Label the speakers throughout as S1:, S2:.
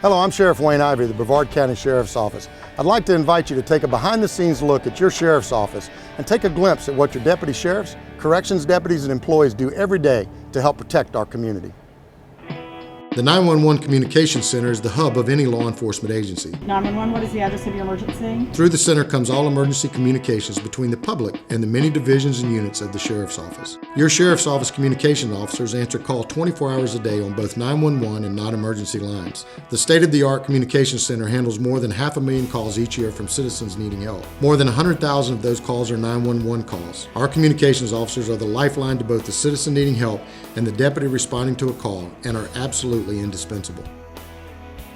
S1: Hello, I'm Sheriff Wayne Ivey, the Brevard County Sheriff's Office. I'd like to invite you to take a behind-the-scenes look at your sheriff's office and take a glimpse at what your deputy sheriffs, corrections deputies, and employees do every day to help protect our community.
S2: The 911 Communications Center is the hub of any law enforcement agency.
S3: 911, what is the address of your emergency?
S2: Through the center comes all emergency communications between the public and the many divisions and units of the Sheriff's Office. Your Sheriff's Office communication officers answer call 24 hours a day on both 911 and non-emergency lines. The state-of-the-art communications center handles more than 500,000 calls each year from citizens needing help. More than 100,000 of those calls are 911 calls. Our communications officers are the lifeline to both the citizen needing help and the deputy responding to a call, and are absolutely indispensable.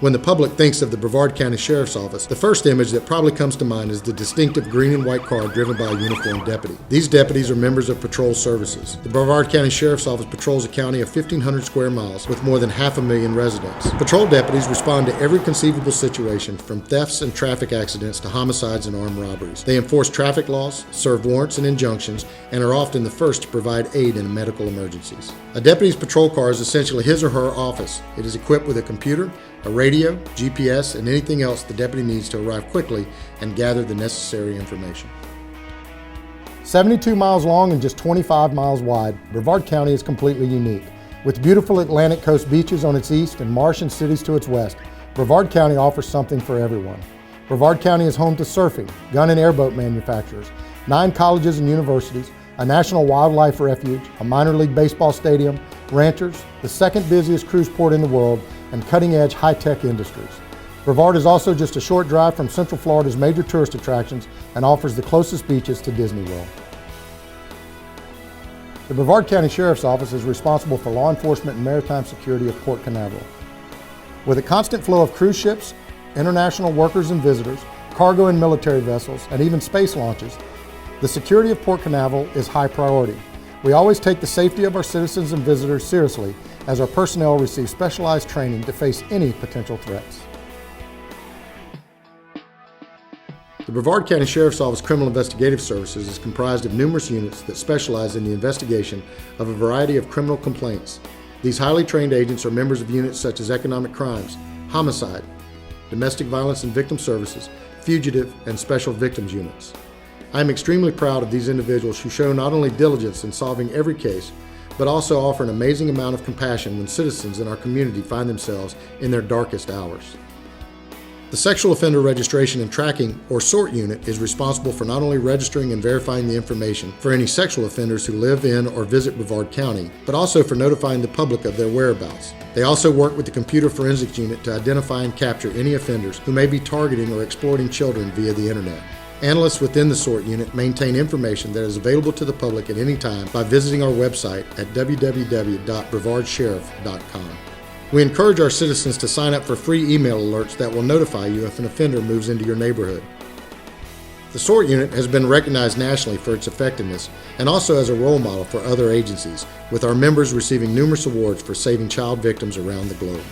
S2: When the public thinks of the Brevard County Sheriff's Office, the first image that probably comes to mind is the distinctive green and white car driven by a uniformed deputy. These deputies are members of patrol services. The Brevard County Sheriff's Office patrols a county of 1,500 square miles with more than 500,000 residents. Patrol deputies respond to every conceivable situation, from thefts and traffic accidents to homicides and armed robberies. They enforce traffic laws, serve warrants and injunctions, and are often the first to provide aid in medical emergencies. A deputy's patrol car is essentially his or her office. It is equipped with a computer, a radio, GPS, and anything else the deputy needs to arrive quickly and gather the necessary information.
S1: 72 miles long and just 25 miles wide, Brevard County is completely unique. With beautiful Atlantic coast beaches on its east and marsh and cities to its west, Brevard County offers something for everyone. Brevard County is home to surfing, gun and airboat manufacturers, 9 colleges and universities, a national wildlife refuge, a minor league baseball stadium, ranchers, the second busiest cruise port in the world, and cutting-edge high-tech industries. Brevard is also just a short drive from Central Florida's major tourist attractions and offers the closest beaches to Disney World. The Brevard County Sheriff's Office is responsible for law enforcement and maritime security of Port Canaveral. With a constant flow of cruise ships, international workers and visitors, cargo and military vessels, and even space launches, the security of Port Canaveral is high priority. We always take the safety of our citizens and visitors seriously, as our personnel receive specialized training to face any potential threats.
S2: The Brevard County Sheriff's Office Criminal Investigative Services is comprised of numerous units that specialize in the investigation of a variety of criminal complaints. These highly trained agents are members of units such as economic crimes, homicide, domestic violence and victim services, fugitive, and special victims units. I am extremely proud of these individuals who show not only diligence in solving every case, but also offer an amazing amount of compassion when citizens in our community find themselves in their darkest hours. The Sexual Offender Registration and Tracking, or SORT unit, is responsible for not only registering and verifying the information for any sexual offenders who live in or visit Brevard County, but also for notifying the public of their whereabouts. They also work with the Computer Forensics Unit to identify and capture any offenders who may be targeting or exploiting children via the internet. Analysts within the SORT unit maintain information that is available to the public at any time by visiting our website at www.brevardsheriff.com. We encourage our citizens to sign up for free email alerts that will notify you if an offender moves into your neighborhood. The SORT unit has been recognized nationally for its effectiveness and also as a role model for other agencies, with our members receiving numerous awards for saving child victims around the globe.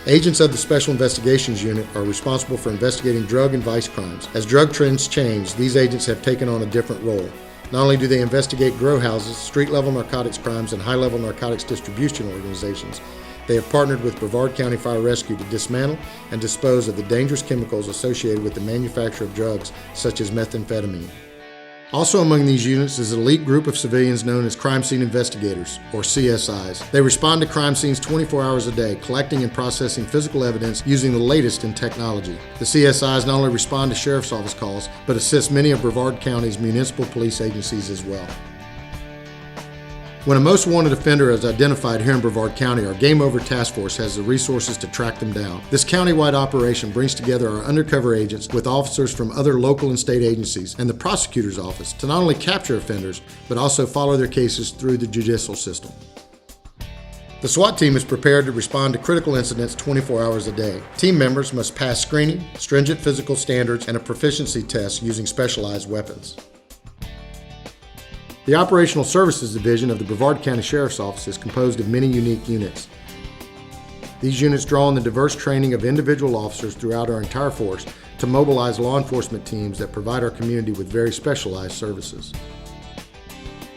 S2: Agents of the Special Investigations Unit are responsible for investigating drug and vice crimes. As drug trends change, these agents have taken on a different role. Not only do they investigate grow houses, street-level narcotics crimes, and high-level narcotics distribution organizations, they have partnered with Brevard County Fire Rescue to dismantle and dispose of the dangerous chemicals associated with the manufacture of drugs such as methamphetamine. Also among these units is an elite group of civilians known as Crime Scene Investigators, or CSIs. They respond to crime scenes 24 hours a day, collecting and processing physical evidence using the latest in technology. The CSIs not only respond to Sheriff's Office calls, but assist many of Brevard County's municipal police agencies as well. When a most wanted offender is identified here in Brevard County, our Game Over Task Force has the resources to track them down. This countywide operation brings together our undercover agents with officers from other local and state agencies and the prosecutor's office to not only capture offenders, but also follow their cases through the judicial system. The SWAT team is prepared to respond to critical incidents 24 hours a day. Team members must pass screening, stringent physical standards, and a proficiency test using specialized weapons. The Operational Services Division of the Brevard County Sheriff's Office is composed of many unique units. These units draw on the diverse training of individual officers throughout our entire force to mobilize law enforcement teams that provide our community with very specialized services.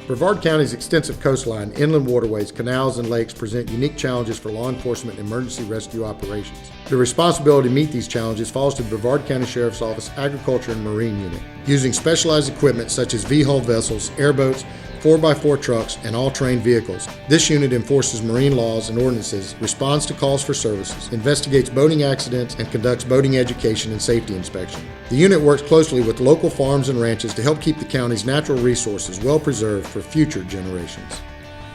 S2: Brevard County's extensive coastline, inland waterways, canals, and lakes present unique challenges for law enforcement and emergency rescue operations. The responsibility to meet these challenges falls to the Brevard County Sheriff's Office Agriculture and Marine Unit. Using specialized equipment such as V-hull vessels, airboats, 4x4 trucks, and all-terrain vehicles, this unit enforces marine laws and ordinances, responds to calls for services, investigates boating accidents, and conducts boating education and safety inspection. The unit works closely with local farms and ranches to help keep the county's natural resources well preserved for future generations.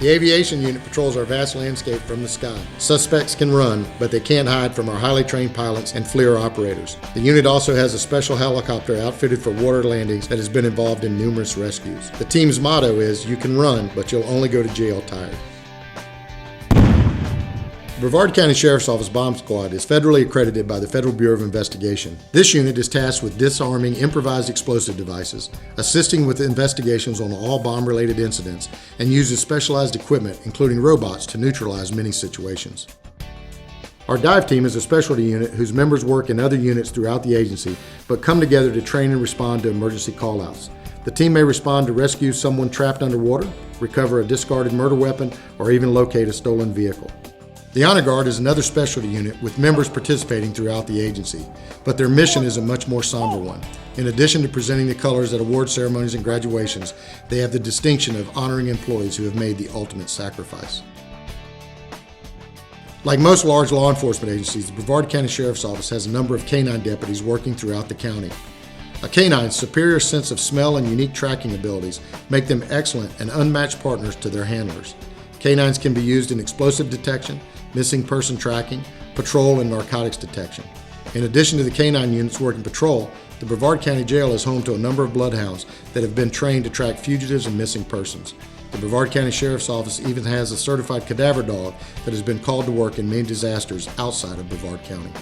S2: The aviation unit patrols our vast landscape from the sky. Suspects can run, but they can't hide from our highly trained pilots and FLIR operators. The unit also has a special helicopter outfitted for water landings that has been involved in numerous rescues. The team's motto is, "You can run, but you'll only go to jail tired." The Brevard County Sheriff's Office Bomb Squad is federally accredited by the Federal Bureau of Investigation. This unit is tasked with disarming improvised explosive devices, assisting with investigations on all bomb-related incidents, and uses specialized equipment, including robots, to neutralize many situations. Our dive team is a specialty unit whose members work in other units throughout the agency, but come together to train and respond to emergency call-outs. The team may respond to rescue someone trapped underwater, recover a discarded murder weapon, or even locate a stolen vehicle. The Honor Guard is another specialty unit with members participating throughout the agency, but their mission is a much more somber one. In addition to presenting the colors at award ceremonies and graduations, they have the distinction of honoring employees who have made the ultimate sacrifice. Like most large law enforcement agencies, the Brevard County Sheriff's Office has a number of canine deputies working throughout the county. A canine's superior sense of smell and unique tracking abilities make them excellent and unmatched partners to their handlers. Canines can be used in explosive detection, missing person tracking, patrol, and narcotics detection. In addition to the canine units working patrol, the Brevard County Jail is home to a number of bloodhounds that have been trained to track fugitives and missing persons. The Brevard County Sheriff's Office even has a certified cadaver dog that has been called to work in many disasters outside of Brevard County.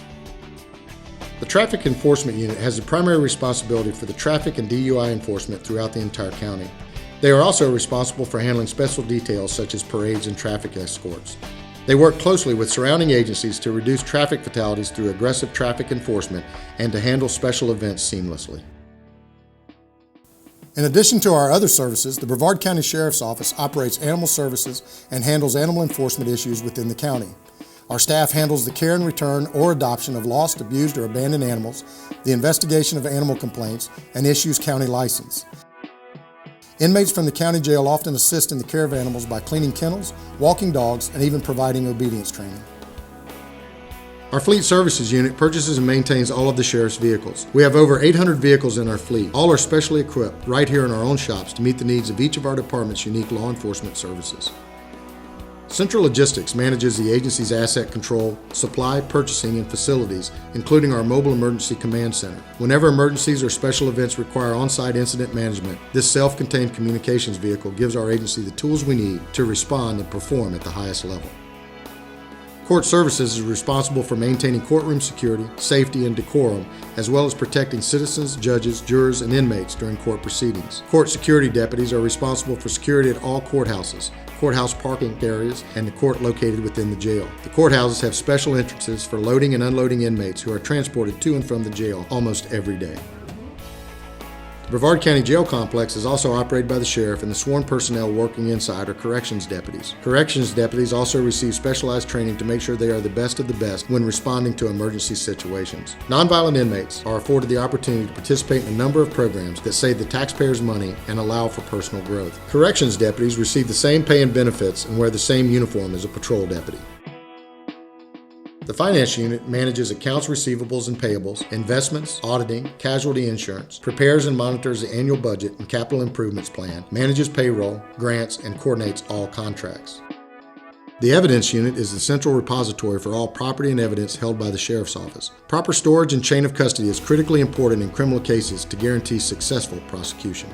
S2: The Traffic Enforcement Unit has the primary responsibility for the traffic and DUI enforcement throughout the entire county. They are also responsible for handling special details such as parades and traffic escorts. They work closely with surrounding agencies to reduce traffic fatalities through aggressive traffic enforcement and to handle special events seamlessly. In addition to our other services, the Brevard County Sheriff's Office operates animal services and handles animal enforcement issues within the county. Our staff handles the care and return or adoption of lost, abused, or abandoned animals, the investigation of animal complaints, and issues county license. Inmates from the county jail often assist in the care of animals by cleaning kennels, walking dogs, and even providing obedience training. Our Fleet Services Unit purchases and maintains all of the Sheriff's vehicles. We have over 800 vehicles in our fleet. All are specially equipped right here in our own shops to meet the needs of each of our department's unique law enforcement services. Central Logistics manages the agency's asset control, supply, purchasing, and facilities, including our Mobile Emergency Command Center. Whenever emergencies or special events require on-site incident management, this self-contained communications vehicle gives our agency the tools we need to respond and perform at the highest level. Court Services is responsible for maintaining courtroom security, safety, and decorum, as well as protecting citizens, judges, jurors, and inmates during court proceedings. Court security deputies are responsible for security at all courthouses, courthouse parking areas, and the court located within the jail. The courthouses have special entrances for loading and unloading inmates who are transported to and from the jail almost every day. The Brevard County Jail Complex is also operated by the sheriff, and the sworn personnel working inside are corrections deputies. Corrections deputies also receive specialized training to make sure they are the best of the best when responding to emergency situations. Nonviolent inmates are afforded the opportunity to participate in a number of programs that save the taxpayers money and allow for personal growth. Corrections deputies receive the same pay and benefits and wear the same uniform as a patrol deputy. The Finance Unit manages accounts receivables and payables, investments, auditing, casualty insurance, prepares and monitors the annual budget and capital improvements plan, manages payroll, grants, and coordinates all contracts. The Evidence Unit is the central repository for all property and evidence held by the Sheriff's Office. Proper storage and chain of custody is critically important in criminal cases to guarantee successful prosecution.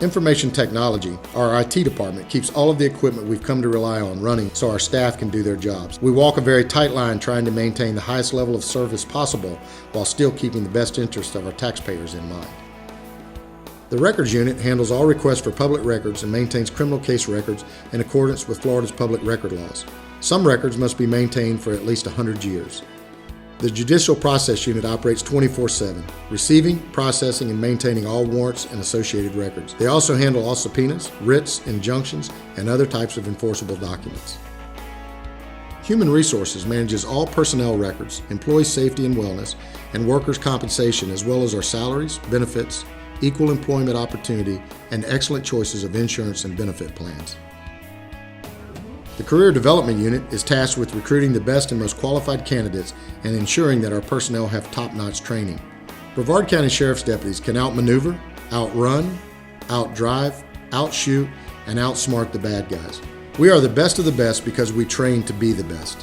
S2: Information Technology, our IT department, keeps all of the equipment we've come to rely on running so our staff can do their jobs. We walk a very tight line trying to maintain the highest level of service possible while still keeping the best interests of our taxpayers in mind. The Records Unit handles all requests for public records and maintains criminal case records in accordance with Florida's public record laws. Some records must be maintained for at least 100 years. The Judicial Process Unit operates 24/7, receiving, processing, and maintaining all warrants and associated records. They also handle all subpoenas, writs, injunctions, and other types of enforceable documents. Human Resources manages all personnel records, employee safety and wellness, and workers' compensation, as well as our salaries, benefits, equal employment opportunity, and excellent choices of insurance and benefit plans. The Career Development Unit is tasked with recruiting the best and most qualified candidates and ensuring that our personnel have top-notch training. Brevard County Sheriff's deputies can outmaneuver, outrun, outdrive, outshoot, and outsmart the bad guys. We are the best of the best because we train to be the best.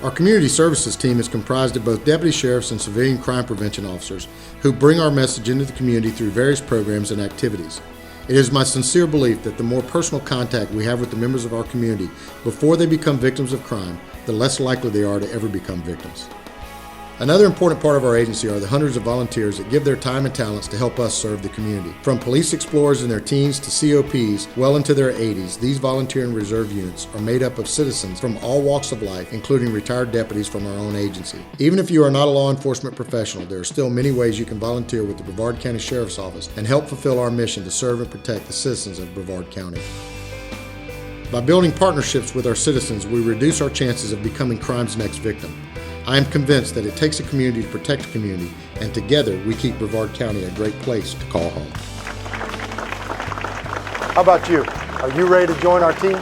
S2: Our community services team is comprised of both deputy sheriffs and civilian crime prevention officers who bring our message into the community through various programs and activities. It is my sincere belief that the more personal contact we have with the members of our community before they become victims of crime, the less likely they are to ever become victims. Another important part of our agency are the hundreds of volunteers that give their time and talents to help us serve the community. From police explorers in their teens to COPs well into their 80s, these volunteer and reserve units are made up of citizens from all walks of life, including retired deputies from our own agency. Even if you are not a law enforcement professional, there are still many ways you can volunteer with the Brevard County Sheriff's Office and help fulfill our mission to serve and protect the citizens of Brevard County. By building partnerships with our citizens, we reduce our chances of becoming crime's next victim. I am convinced that it takes a community to protect a community, and together we keep Brevard County a great place to call home.
S1: How about you? Are you ready to join our team?